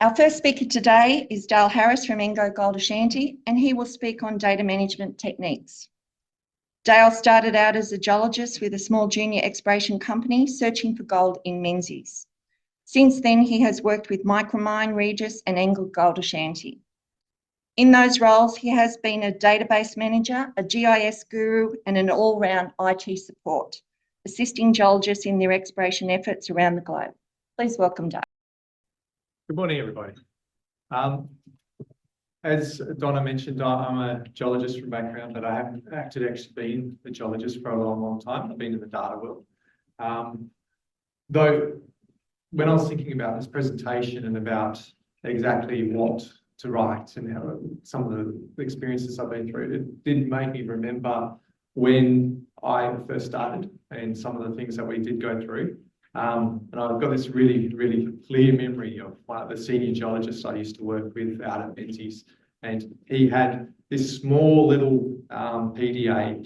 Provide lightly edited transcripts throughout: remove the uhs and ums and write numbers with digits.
Our first speaker today is Dale Harris from AngloGold Ashanti, and he will speak on data management techniques. Dale started out as a geologist with a small junior exploration company searching for gold in Menzies. Since then, he has worked with Micromine, Regis, and AngloGold Ashanti. In those roles, he has been a database manager, a GIS guru, and an all-round IT support, assisting geologists in their exploration efforts around the globe. Please welcome Dale. Good morning, everybody. As Donna mentioned, I'm a geologist from background, but I haven't actually been a geologist for a long, long time. I've been in the data world. Though, when I was thinking about this presentation and about exactly what to write and how some of the experiences I've been through, it did make me remember when I first started and some of the things that we did go through. And I've got this really, really clear memory of one of the senior geologists I used to work with out at Menzies. And he had this small little PDA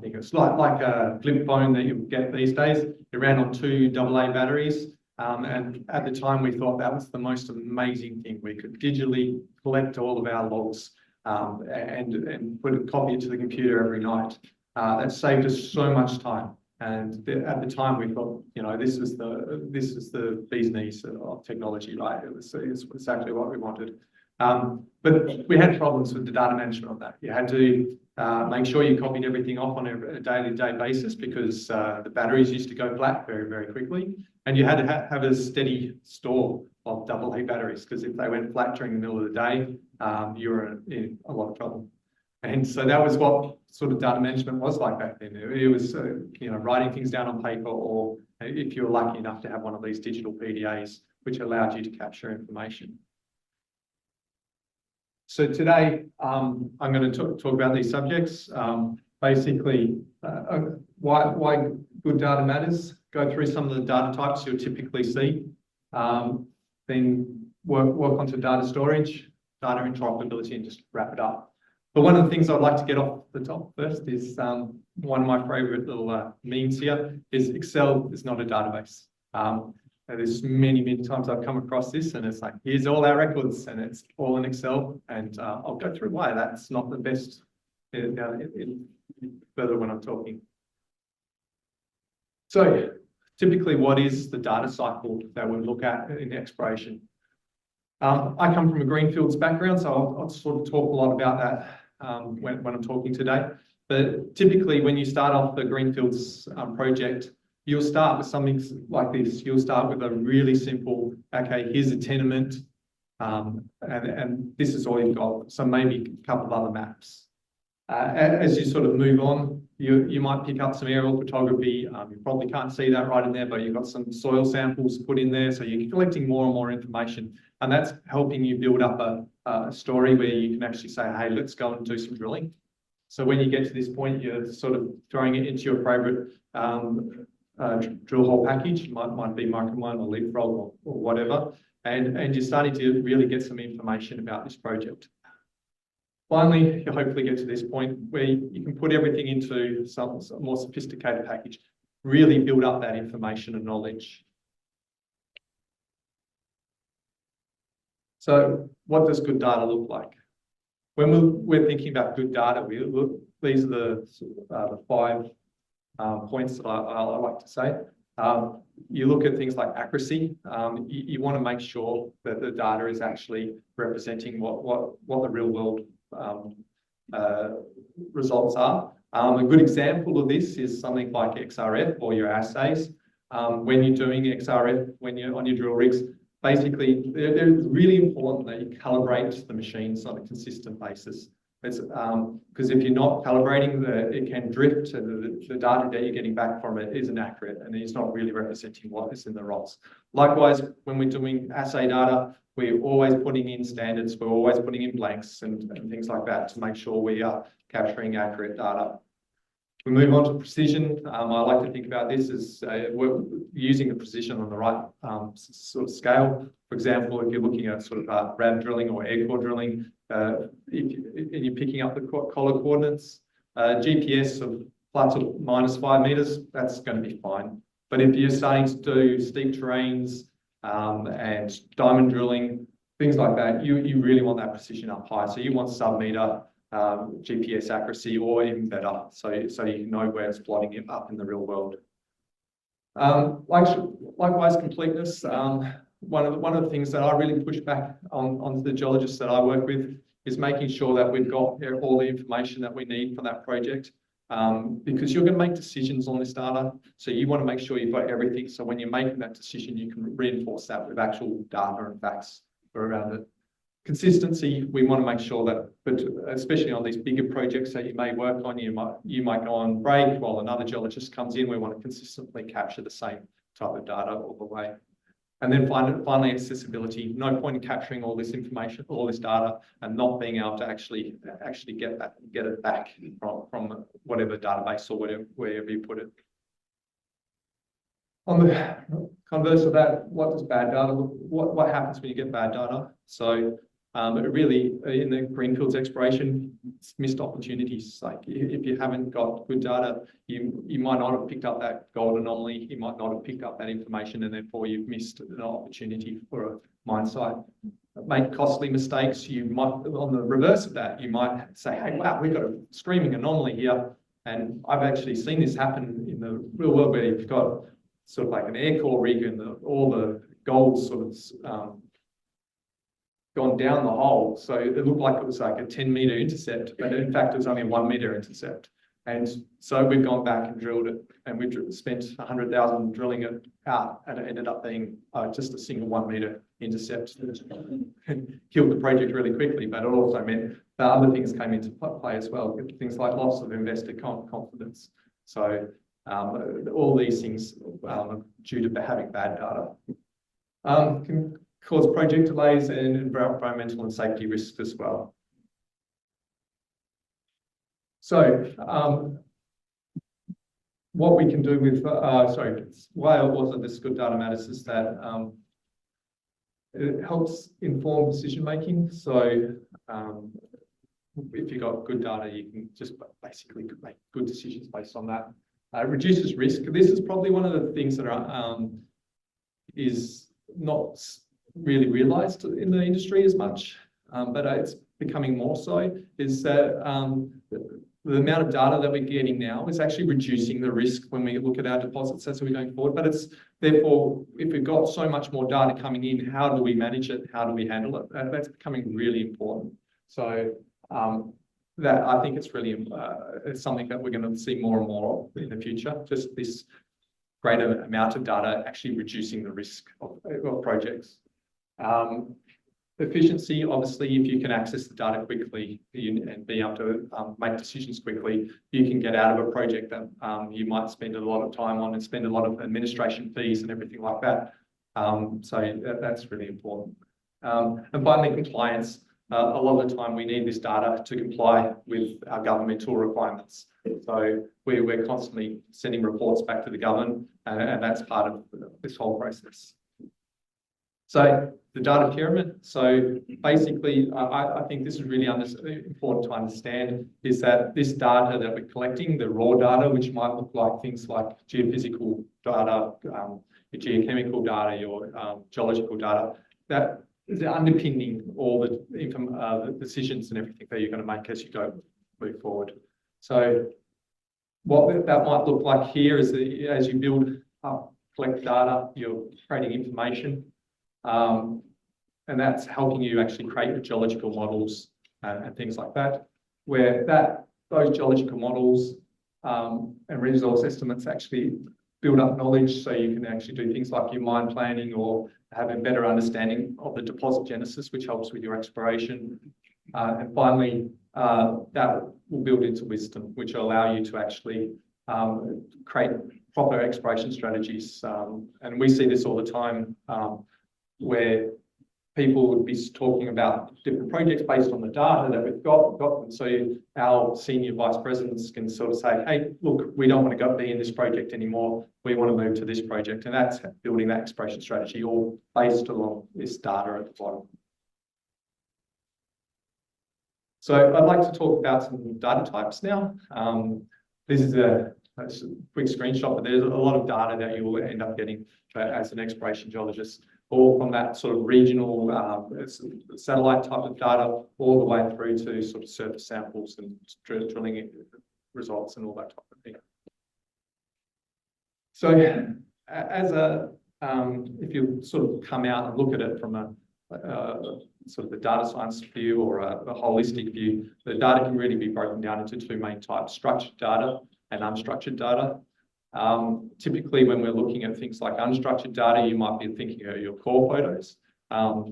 thing. It's like a flip phone that you get these days. It ran on 2 AA batteries. And at the time, we thought that was the most amazing thing. We could digitally collect all of our logs and put a copy into the computer every night. That saved us so much time. And at the time, we thought, you know, this is the bee's knees of technology, right? It's exactly what we wanted. But we had problems with the data management on that. You had to make sure you copied everything off on a day-to-day basis because the batteries used to go flat very, very quickly. And you had to have a steady store of AA batteries because if they went flat during the middle of the day, you were in a lot of trouble. And so that was what sort of data management was like back then. It was, you know, writing things down on paper, or if you were lucky enough to have one of these digital PDAs, which allowed you to capture information. So today, I'm going to talk about these subjects. Basically, why good data matters, go through some of the data types you'll typically see, then work onto data storage, data interoperability, and just wrap it up. But one of the things I'd like to get off the top first is one of my favorite little memes here is Excel is not a database. There's many, many times I've come across this and it's like, here's all our records and it's all in Excel. And I'll go through why that's not the best further when I'm talking. So typically, what is the data cycle that we look at in exploration? I come from a greenfields background, so I'll sort of talk a lot about that when I'm talking today. But typically, when you start off the greenfields project, you'll start with something like this. You'll start with a really simple, okay, here's a tenement, and this is all you've got. So maybe a couple of other maps. As you sort of move on, you might pick up some aerial photography. You probably can't see that right in there, but you've got some soil samples put in there. So you're collecting more and more information. And that's helping you build up a story where you can actually say, hey, let's go and do some drilling. So when you get to this point, you're sort of throwing it into your favorite drill hole package. It might be Micromine or Leapfrog or whatever. And you're starting to really get some information about this project. Finally, you hopefully get to this point where you can put everything into some more sophisticated package, really build up that information and knowledge. So what does good data look like? When we're thinking about good data, these are the 5 points that I like to say. You look at things like accuracy. You want to make sure that the data is actually representing what the real world results are. A good example of this is something like XRF or your assays. When you're doing XRF, when you're on your drill rigs, basically, they're really important that you calibrate the machines on a consistent basis. It's because if you're not calibrating, it can drift, and the data that you're getting back from it isn't accurate, and it's not really representing what is in the rocks. Likewise, when we're doing assay data, we're always putting in standards, we're always putting in blanks and things like that to make sure we are capturing accurate data. We move on to precision. I like to think about this as we're using the precision on the right sort of scale. For example, if you're looking at sort of RAB drilling or air core drilling, and you're picking up the collar coordinates, GPS of plus or minus 5 meters, that's going to be fine. But if you're starting to do steep terrains and diamond drilling, things like that, you really want that precision up high. So you want sub-meter GPS accuracy, or even better, so you know where it's plotting it up in the real world. Likewise, completeness. One of the things that I really push back on the geologists that I work with is making sure that we've got all the information that we need for that project. Because you're going to make decisions on this data, so you want to make sure you've got everything. So when you're making that decision, you can reinforce that with actual data and facts around it. Consistency, we want to make sure that, but especially on these bigger projects that you may work on, you might go on break while another geologist comes in. We want to consistently capture the same type of data all the way. And then finally, accessibility. No point in capturing all this information, all this data, and not being able to actually get it back from whatever database or wherever you put it. On the converse of that, what does bad data look? What happens when you get bad data? So it really, in the greenfields exploration, it's missed opportunities. Like if you haven't got good data, you might not have picked up that gold anomaly, you might not have picked up that information, and therefore you've missed an opportunity for a mine site. Make costly mistakes. You might, on the reverse of that, you might say, hey, wow, we've got a screaming anomaly here. And I've actually seen this happen in the real world, where you've got sort of like an air core rig and all the gold sort of gone down the hole. So it looked like it was like a 10-meter intercept, but in fact, it was only a 1-meter intercept. And so we've gone back and drilled it, and we spent 100,000 drilling it out, and it ended up being just a single 1-meter intercept and killed the project really quickly. But it also meant that other things came into play as well, things like loss of investor confidence. So all these things due to having bad data can cause project delays and environmental and safety risks as well. So what we can do with, why also this good data matters is that it helps inform decision making. So if you've got good data, you can just basically make good decisions based on that. It reduces risk. This is probably one of the things that is not really realised in the industry as much, but it's becoming more so, is that the amount of data that we're getting now is actually reducing the risk when we look at our deposits as we're going forward. But it's therefore, if we've got so much more data coming in, how do we manage it? How do we handle it? That's becoming really important. So that I think it's really it's something that we're going to see more and more of in the future. Just this greater amount of data actually reducing the risk of projects. Efficiency, obviously, if you can access the data quickly and be able to make decisions quickly, you can get out of a project that you might spend a lot of time on and spend a lot of administration fees and everything like that. So that's really important. And finally, compliance. A lot of the time we need this data to comply with our governmental requirements. So we're constantly sending reports back to the government, and that's part of this whole process. So the data pyramid. So basically, I think this is really important to understand, is that this data that we're collecting, the raw data, which might look like things like geophysical data, your geochemical data, your geological data, that is underpinning all the decisions and everything that you're going to make as you move forward. So what that might look like here is that as you build up, collect data, you're creating information. And that's helping you actually create your geological models and things like that, where those geological models and resource estimates actually build up knowledge, so you can actually do things like your mine planning or have a better understanding of the deposit genesis, which helps with your exploration. And finally, that will build into wisdom, which will allow you to actually create proper exploration strategies. And we see this all the time, where people would be talking about different projects based on the data that we've got. And so our senior vice presidents can sort of say, hey, look, we don't want to be in this project anymore. We want to move to this project. And that's building that exploration strategy, all based along this data at the bottom. So I'd like to talk about some data types now. This is a quick screenshot, but there's a lot of data that you will end up getting as an exploration geologist. all from that sort of regional satellite type of data, all the way through to sort of surface samples and drilling results and all that type of thing. So as a, if you sort of come out and look at it from a sort of the data science view or a holistic view, the data can really be broken down into two main types: structured data and unstructured data. Typically, when we're looking at things like unstructured data, you might be thinking of your core photos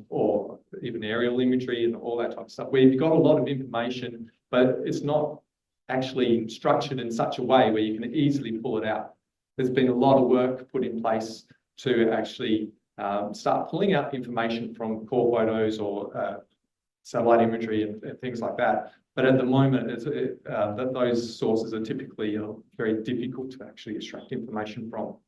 or even aerial imagery and all that type of stuff, where you've got a lot of information, but it's not actually structured in such a way where you can easily pull it out. There's been a lot of work put in place to actually start pulling out information from core photos or satellite imagery and things like that. But at the moment, that those sources are typically very difficult to actually extract information from.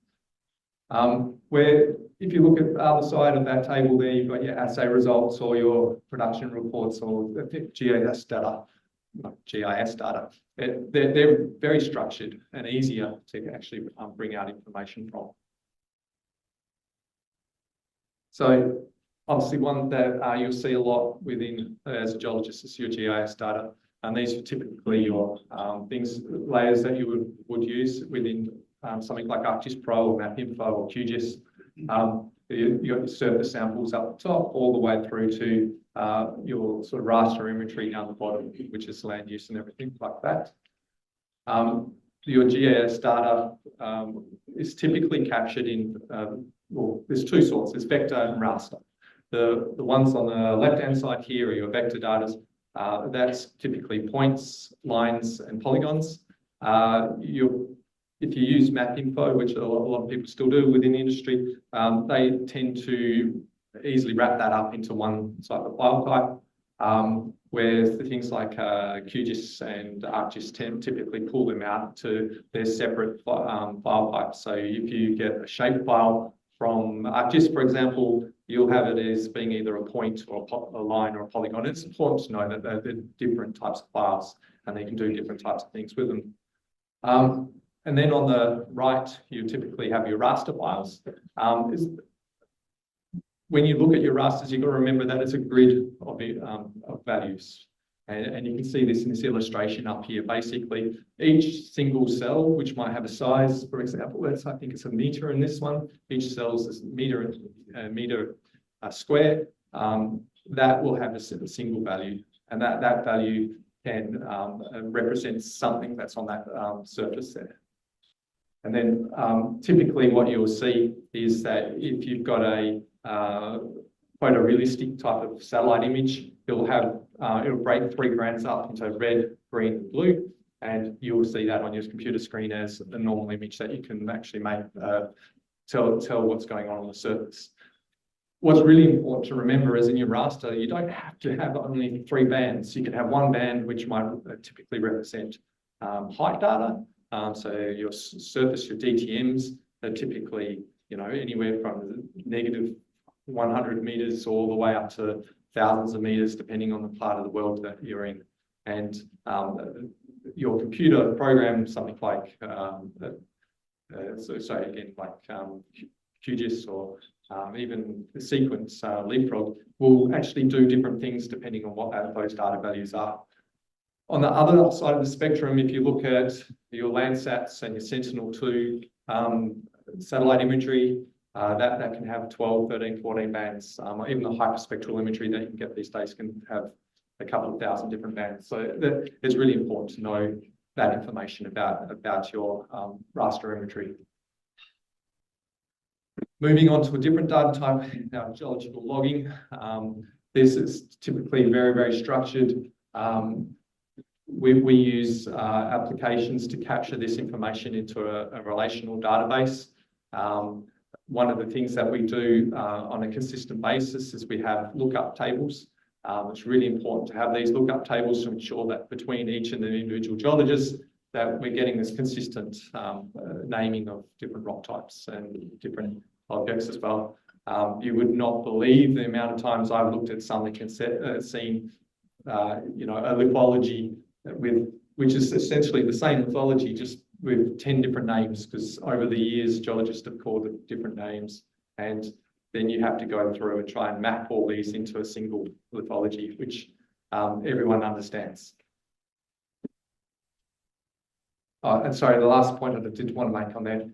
Where if you look at the other side of that table there, you've got your assay results or your production reports or GIS data. They're very structured and easier to actually bring out information from. So obviously one that you'll see a lot within as a geologist is your GIS data. And these are typically your layers that you would use within something like ArcGIS Pro or MapInfo or QGIS. You got your surface samples up the top all the way through to your sort of raster imagery down the bottom, which is land use and everything like that. Your GIS data is typically captured in, well, there's two sorts, there's vector and raster. The ones on the left-hand side here are your vector data. That's typically points, lines, and polygons. If you use MapInfo, which a lot of people still do within the industry, they tend to easily wrap that up into one type of file type, whereas the things like QGIS and ArcGIS typically pull them out to their separate file types. So if you get a shape file from ArcGIS, for example, you'll have it as being either a point or a line or a polygon. It's important to know that they're different types of files and they can do different types of things with them. And then on the right, you typically have your raster files. When you look at your rasters, you've got to remember that it's a grid of values. And you can see this in this illustration up here. Basically, each single cell, which might have a size, for example, I think it's a meter in this one. Each cell is a meter square. That will have a single value. And that value can represent something that's on that surface there. And then typically what you'll see is that if you've got a photorealistic type of satellite image, it'll break 3 grams up into red, green, and blue, and you'll see that on your computer screen as a normal image that you can actually make tell what's going on the surface. What's really important to remember is in your raster, you don't have to have only 3 bands. You can have one band which might typically represent height data. So your surface, your DTMs, are typically anywhere from negative 100 meters all the way up to thousands of meters, depending on the part of the world that you're in. And your computer program, something like QGIS or even the sequence Leapfrog, will actually do different things depending on what those data values are. On the other side of the spectrum, if you look at your Landsats and your Sentinel-2 satellite imagery, that can have 12, 13, 14 bands. Even the hyperspectral imagery that you can get these days can have a couple of thousand different bands. So it's really important to know that information about your raster imagery. Moving on to a different data type, our geological logging. This is typically very, very structured. We use applications to capture this information into a relational database. One of the things that we do on a consistent basis is we have lookup tables. It's really important to have these lookup tables to ensure that between each and the individual geologists that we're getting this consistent naming of different rock types and different objects as well. You would not believe the amount of times I've looked at something and seen a lithology which is essentially the same lithology, just with 10 different names, because over the years, geologists have called it different names. And then you have to go through and try and map all these into a single lithology, which everyone understands. And sorry, the last point that I did want to make on that,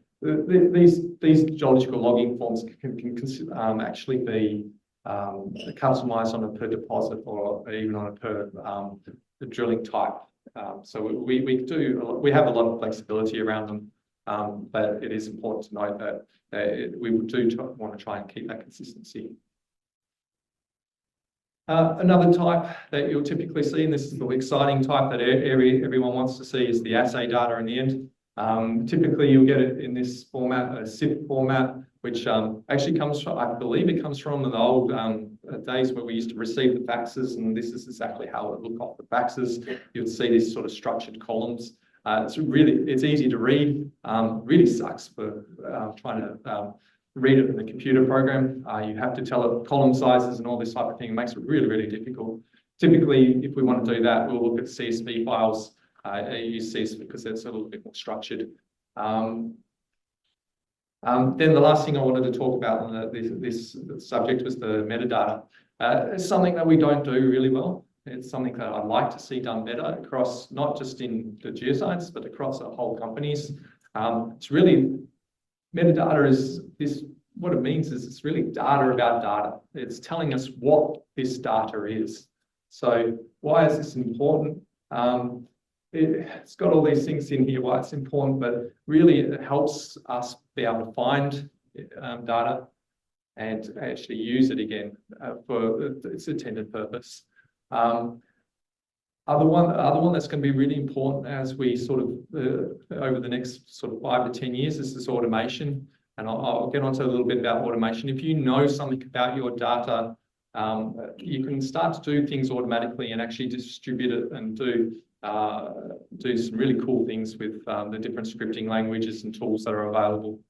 these geological logging forms can actually be customized on a per deposit or even on a per drilling type. So we have a lot of flexibility around them, but it is important to note that we want to try and keep that consistency. Another type that you'll typically see, and this is the exciting type that everyone wants to see, is the assay data in the end. Typically, you'll get it in this format, a SIP format, which actually comes from, I believe it comes from the old days where we used to receive the faxes, and this is exactly how it looked off the faxes. You'll see these sort of structured columns. It's easy to read. Really sucks for trying to read it in the computer program. You have to tell it column sizes and all this type of thing. It makes it really, really difficult. Typically, if we want to do that, we'll look at CSV files. Use CSV because it's a little bit more structured. Then the last thing I wanted to talk about on this subject was the metadata. It's something that we don't do really well. It's something that I'd like to see done better across, not just in the geoscience, but across the whole companies. It's really, metadata is what it means is it's really data about data. It's telling us what this data is. So why is this important? It's got all these things in here why it's important, but really it helps us be able to find data and actually use it again for its intended purpose. Other one that's going to be really important as we sort of over the next sort of 5 to 10 years is this automation, and I'll get onto a little bit about automation. If you know something about your data, you can start to do things automatically and actually distribute it and do some really cool things with the different scripting languages and tools that are available.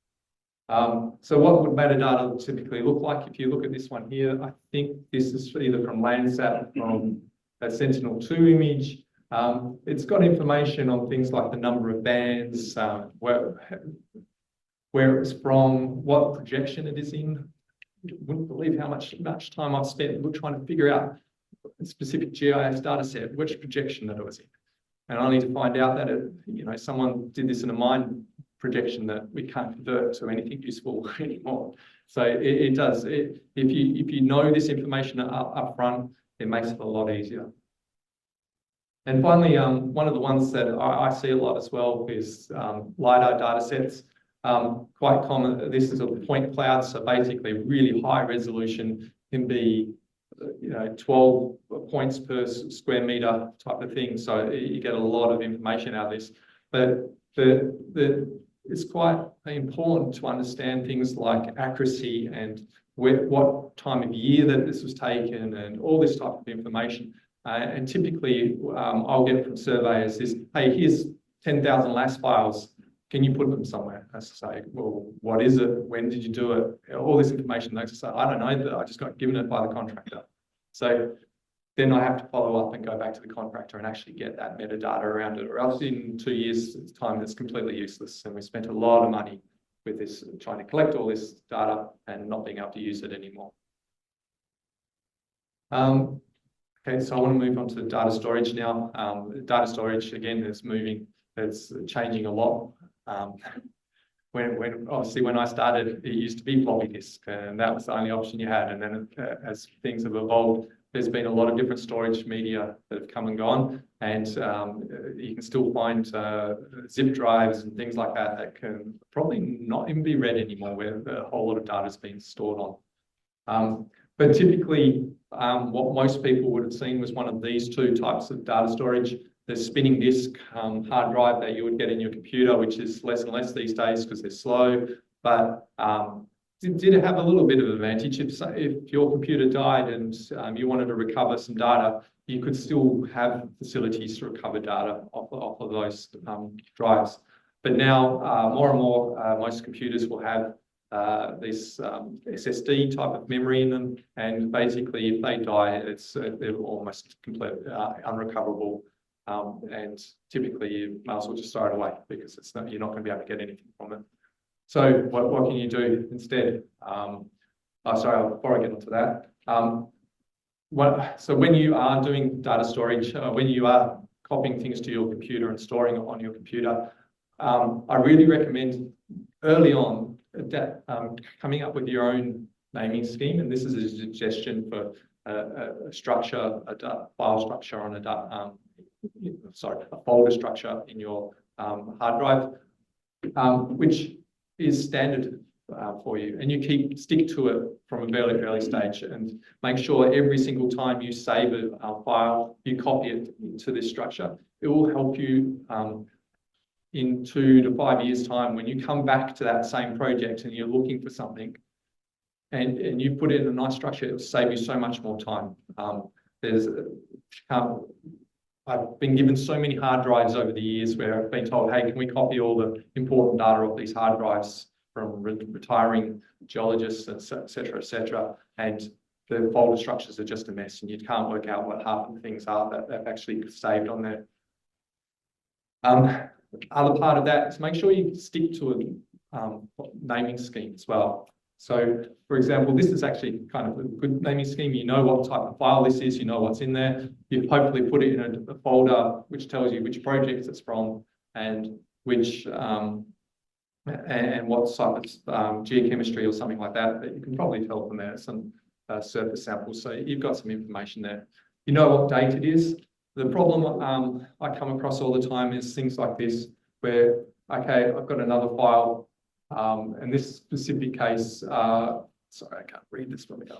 So what would metadata typically look like? If you look at this one here, I think this is either from Landsat, from a Sentinel-2 image. It's got information on things like the number of bands, where it's from, what projection it is in. You wouldn't believe how much time I've spent trying to figure out a specific GIS data set, which projection that it was in. And only to find out that someone did this in a mine projection that we can't convert to anything useful anymore. So it does. If you know this information up front, it makes it a lot easier. And finally, one of the ones that I see a lot as well is LiDAR data sets. Quite common. This is a point cloud, so basically really high resolution, can be 12 points per square meter type of thing. So you get a lot of information out of this. But it's quite important to understand things like accuracy and what time of year that this was taken and all this type of information. And typically, I'll get from surveyors is, hey, here's 10,000 LAS files. Can you put them somewhere? I say, well, what is it? When did you do it? All this information. They say, I don't know. I just got given it by the contractor. So then I have to follow up and go back to the contractor and actually get that metadata around it, or else in 2 years' time, it's completely useless. And we spent a lot of money with this, trying to collect all this data and not being able to use it anymore. Okay, so I want to move on to data storage now. Data storage, again, is moving. It's changing a lot. When I started, it used to be floppy disk, and that was the only option you had. And then as things have evolved, there's been a lot of different storage media that have come and gone, and you can still find zip drives and things like that that can probably not even be read anymore, where a whole lot of data is being stored on. But typically, what most people would have seen was one of these two types of data storage. The spinning disk hard drive that you would get in your computer, which is less and less these days because they're slow, but did have a little bit of advantage. If your computer died and you wanted to recover some data, you could still have facilities to recover data off of those drives. But now, more and more, most computers will have this SSD type of memory in them, and basically, if they die, they're almost completely unrecoverable. And typically, you might as well just throw it away because you're not going to be able to get anything from it. So what can you do instead? Oh, sorry, before I get onto that, so when you are doing data storage, when you are copying things to your computer and storing it on your computer, I really recommend early on coming up with your own naming scheme. And this is a suggestion for a structure, a file structure on a folder structure in your hard drive, which is standard for you, and you stick to it from a very early stage, and make sure every single time you save a file, you copy it to this structure. It will help you in 2 to 5 years' time when you come back to that same project and you're looking for something, and you put it in a nice structure. It will save you so much more time. I've been given so many hard drives over the years where I've been told, hey, can we copy all the important data off these hard drives from retiring geologists, et cetera, and the folder structures are just a mess, and you can't work out what half of the things are that they've actually saved on there. Other part of that is make sure you stick to a naming scheme as well. So, for example, this is actually kind of a good naming scheme. You know what type of file this is, you know what's in there. You've hopefully put it in a folder which tells you which project it's from and which and what type of geochemistry or something like that. But you can probably tell from there some surface samples. So you've got some information there. You know what date it is. The problem I come across all the time is things like this, where, okay, I've got another file. In this specific case, sorry, I can't read this from the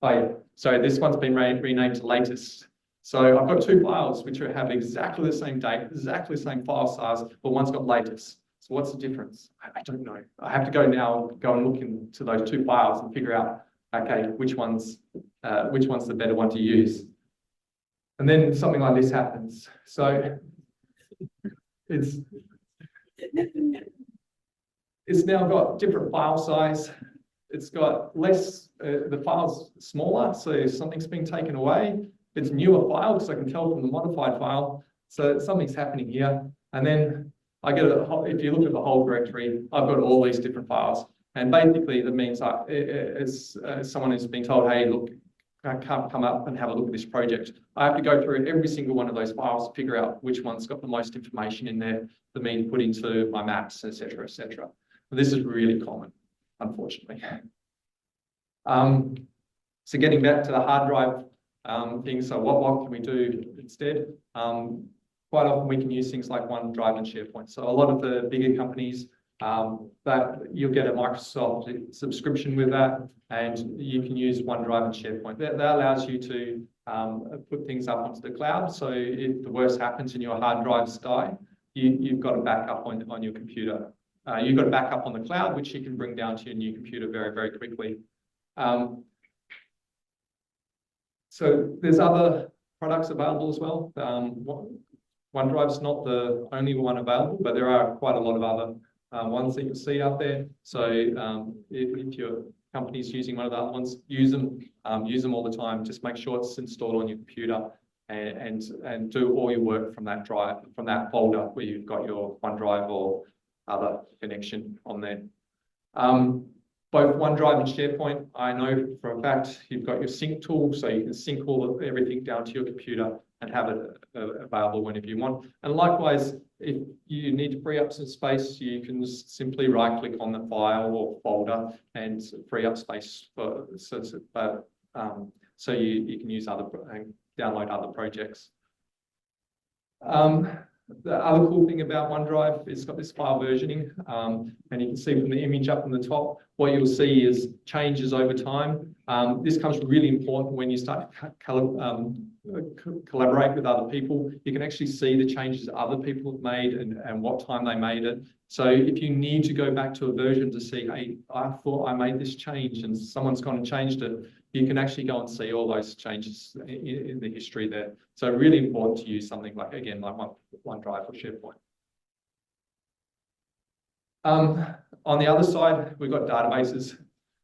Oh, yeah. So this one's been renamed to latest. So I've got 2 files which have exactly the same date, exactly the same file size, but one's got latest. So what's the difference? I don't know. I have to go and look into those 2 files and figure out, okay, which one's the better one to use. And then something like this happens. So it's now got different file size. It's got less, the file's smaller, so something's been taken away. It's a newer file because I can tell from the modified file. So something's happening here. And then I get if you look at the whole directory, I've got all these different files. And basically that means as someone who's been told, hey, look, I can't come up and have a look at this project. I have to go through every single one of those files to figure out which one's got the most information in there for me to put into my maps, et cetera, et cetera. But this is really common, unfortunately. So getting back to the hard drive thing, so what can we do instead? Quite often we can use things like OneDrive and SharePoint. So a lot of the bigger companies, that you'll get a Microsoft subscription with that, and you can use OneDrive and SharePoint. That allows you to put things up onto the cloud. So if the worst happens and your hard drives die, you've got a backup on your computer. You've got a backup on the cloud, which you can bring down to your new computer very, very quickly. So there's other products available as well. OneDrive's not the only one available, but there are quite a lot of other ones that you'll see out there. So if your company's using one of the other ones, use them all the time. Just make sure it's installed on your computer and do all your work from that drive, from that folder where you've got your OneDrive or other connection on there. Both OneDrive and SharePoint, I know for a fact you've got your sync tool, so you can sync everything down to your computer and have it available whenever you want. And likewise, if you need to free up some space, you can simply right-click on the file or folder and free up space so you can use download other projects. The other cool thing about OneDrive is it's got this file versioning, and you can see from the image up on the top, what you'll see is changes over time. This becomes really important when you start to collaborate with other people. You can actually see the changes other people have made and what time they made it. So if you need to go back to a version to see, hey, I thought I made this change and someone's gone and changed it, you can actually go and see all those changes in the history there. So really important to use something like, again, like OneDrive or SharePoint. On the other side, we've got databases.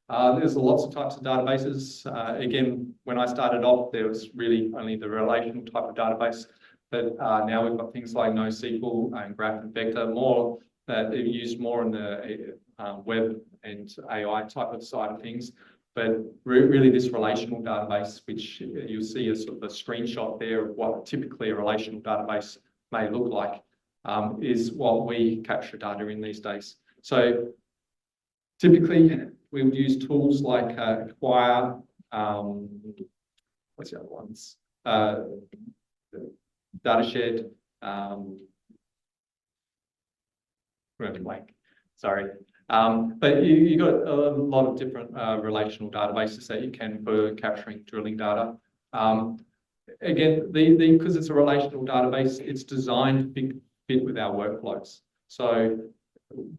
There's lots of types of databases. Again, when I started off, there was really only the relational type of database, but now we've got things like NoSQL and Graph and Vector, more that are used more in the web and AI type of side of things. But really this relational database, which you'll see as sort of a screenshot there of what typically a relational database may look like, is what we capture data in these days. So typically we would use tools like Acquire, what's the other ones? Datashed, blank, sorry. But you got a lot of different relational databases that you can for capturing drilling data. Again, because it's a relational database, it's designed to fit with our workflows. So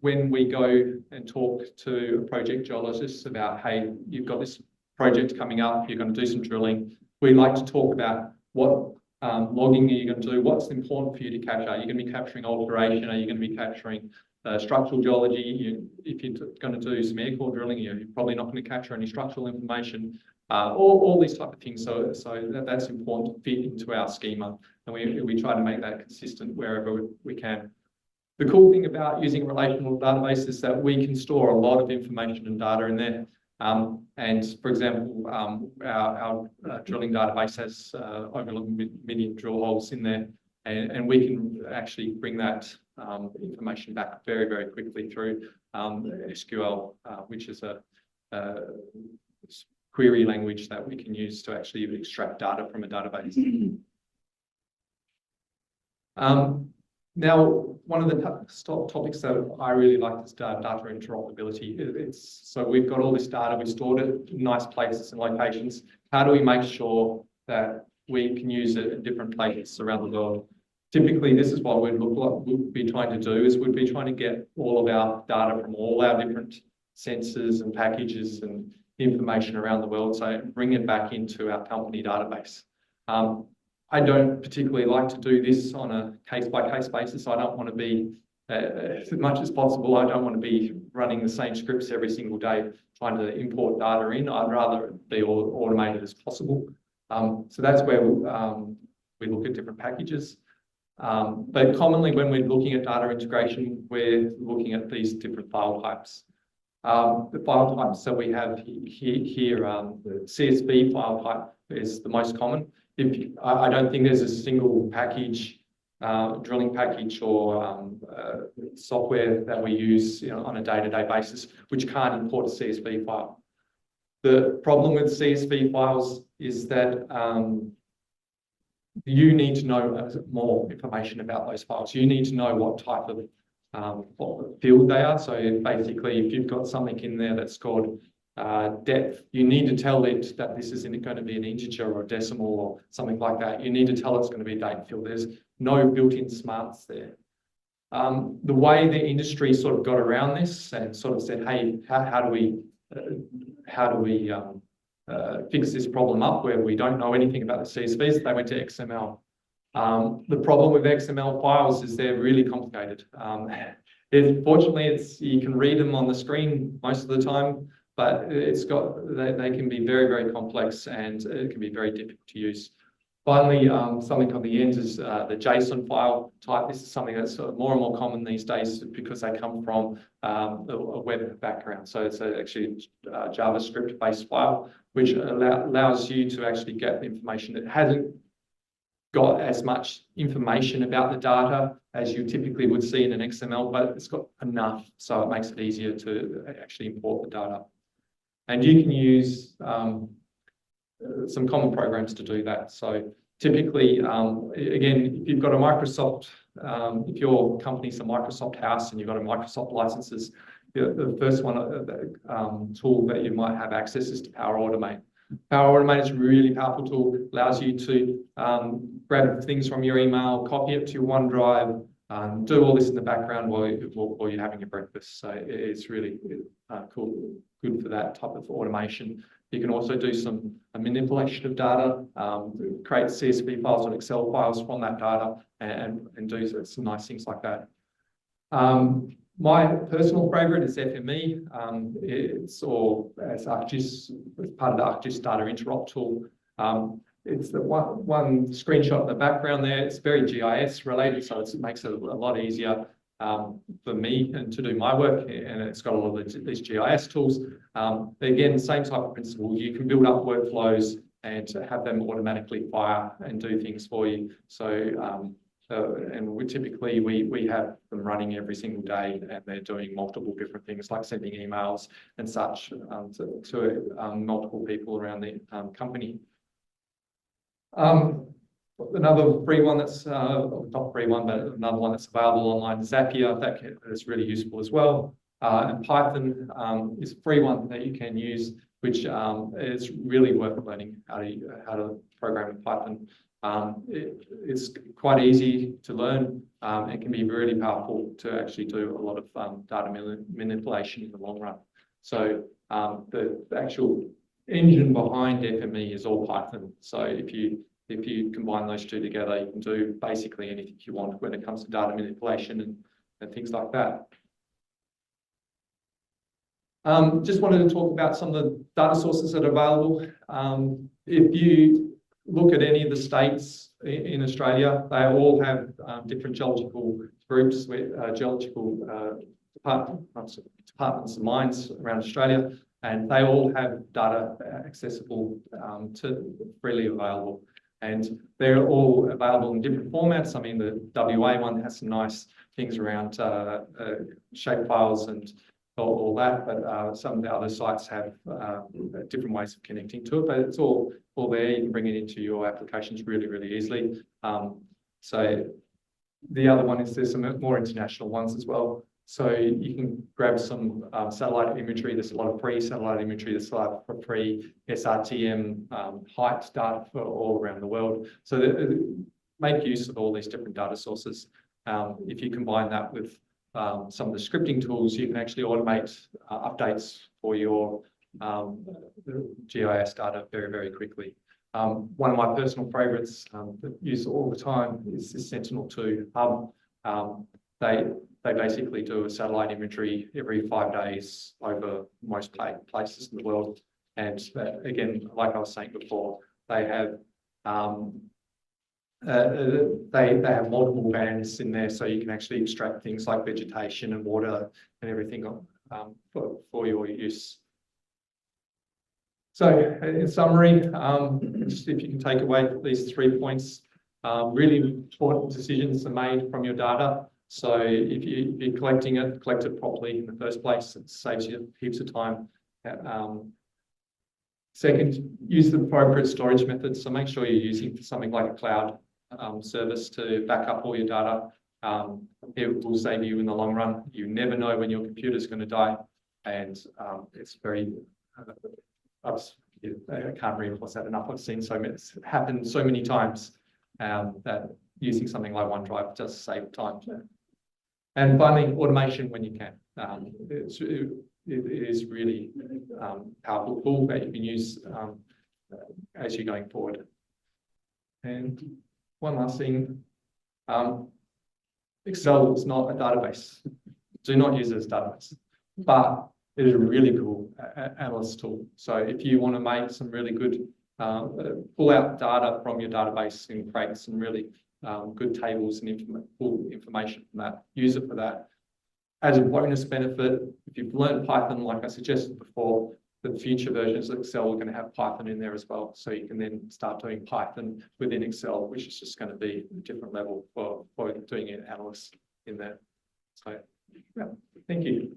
when we go and talk to a project geologist about, hey, you've got this project coming up, you're going to do some drilling, we like to talk about what logging are you going to do, what's important for you to capture. Are you going to be capturing alteration? Are you going to be capturing structural geology? If you're going to do some air core drilling, you're probably not going to capture any structural information. All these type of things. So that's important to fit into our schema, and we try to make that consistent wherever we can. The cool thing about using a relational database is that we can store a lot of information and data in there. And for example, our drilling database has over 11 million drill holes in there, and we can actually bring that information back very, very quickly through SQL, which is a query language that we can use to actually extract data from a database. Now, one of the topics that I really like is data interoperability. So we've got all this data, we've stored it in nice places and locations. How do we make sure that we can use it in different places around the world? Typically, this is what we'd be trying to do, is we'd be trying to get all of our data from all our different sensors and packages and information around the world, so bring it back into our company database. I don't particularly like to do this on a case-by-case basis. I don't want to be, as much as possible, I don't want to be running the same scripts every single day trying to import data in. I'd rather it be all automated as possible. So that's where we look at different packages. But commonly when we're looking at data integration, we're looking at these different file types. The file types that we have here, the CSV file type is the most common. I don't think there's a single package, drilling package or software that we use on a day-to-day basis which can't import a CSV file. The problem with CSV files is that you need to know more information about those files. You need to know what type of field they are. So basically, if you've got something in there that's called depth, you need to tell it that this isn't going to be an integer or a decimal or something like that. You need to tell it's going to be a data field. There's no built-in smarts there. The way the industry sort of got around this and sort of said, hey, how do we fix this problem up where we don't know anything about the CSVs? They went to XML. The problem with XML files is they're really complicated. Fortunately, you can read them on the screen most of the time, but they can be very, very complex and it can be very difficult to use. Finally, something on the end is the JSON file type. This is something that's more and more common these days because they come from a web background. So it's actually a JavaScript-based file, which allows you to actually get information that hasn't got as much information about the data as you typically would see in an XML, but it's got enough, so it makes it easier to actually import the data. And you can use some common programs to do that. So typically, again, if you've got a Microsoft, if your company's a Microsoft house and you've got a Microsoft licenses, the first tool that you might have access is to Power Automate. Power Automate is a really powerful tool. Allows you to grab things from your email, copy it to your OneDrive, do all this in the background while you're having your breakfast. So it's really cool, good for that type of automation. You can also do some manipulation of data, create CSV files or Excel files from that data and do some nice things like that. My personal favorite is FME. It's as ArcGIS, as part of the ArcGIS data interop tool. It's the one screenshot in the background there. It's very GIS related, so it makes it a lot easier. for me and to do my work, and it's got a lot of these GIS tools. Again, the same type of principle. You can build up workflows and have them automatically fire and do things for you. So, and typically we have them running every single day, and they're doing multiple different things like sending emails and such to multiple people around the company. Another free one that's not free one, but another one that's available online is Zapier. That is really useful as well. And Python is a free one that you can use, which is really worth learning how to program in Python. It's quite easy to learn. It can be really powerful to actually do a lot of data manipulation in the long run. So the actual engine behind FME is all Python. So if you combine those two together, you can do basically anything you want when it comes to data manipulation and things like that. Just wanted to talk about some of the data sources that are available. If you look at any of the states in Australia, they all have different geological groups, geological departments of mines around Australia, and they all have data accessible to freely available. And they're all available in different formats. I mean, the WA one has some nice things around shape files and all that, but some of the other sites have different ways of connecting to it, but it's all there. You can bring it into your applications really, really easily. So the other one is there's some more international ones as well. So you can grab some satellite imagery. There's a lot of free satellite imagery. There's a lot of free SRTM height data for all around the world. So make use of all these different data sources. If you combine that with some of the scripting tools, you can actually automate updates for your GIS data very, very quickly. One of my personal favorites that I use all the time is this Sentinel-2 hub. They basically do a satellite imagery every 5 days over most places in the world. And again, like I was saying before, they have multiple bands in there, so you can actually extract things like vegetation and water and everything for your use. So in summary, just if you can take away these 3 points, really important decisions are made from your data. So if you're collecting it, collect it properly in the first place. It saves you heaps of time. Second, use the appropriate storage methods. So make sure you're using something like a cloud service to back up all your data. It will save you in the long run. You never know when your computer is going to die, and it's very. I can't reinforce that enough. I've seen it's happened so many times that using something like OneDrive does save time. And finally, automation when you can. It is really powerful tool that you can use as you're going forward. And one last thing, Excel is not a database. Do not use it as a database, but it is a really cool analyst tool. So if you want to make some really good, pull out data from your database and create some really good tables and full information from that, use it for that. As a bonus benefit, if you've learned Python, like I suggested before, the future versions of Excel are going to have Python in there as well. So you can then start doing Python within Excel, which is just going to be a different level for doing an analyst in there. So, yeah, thank you.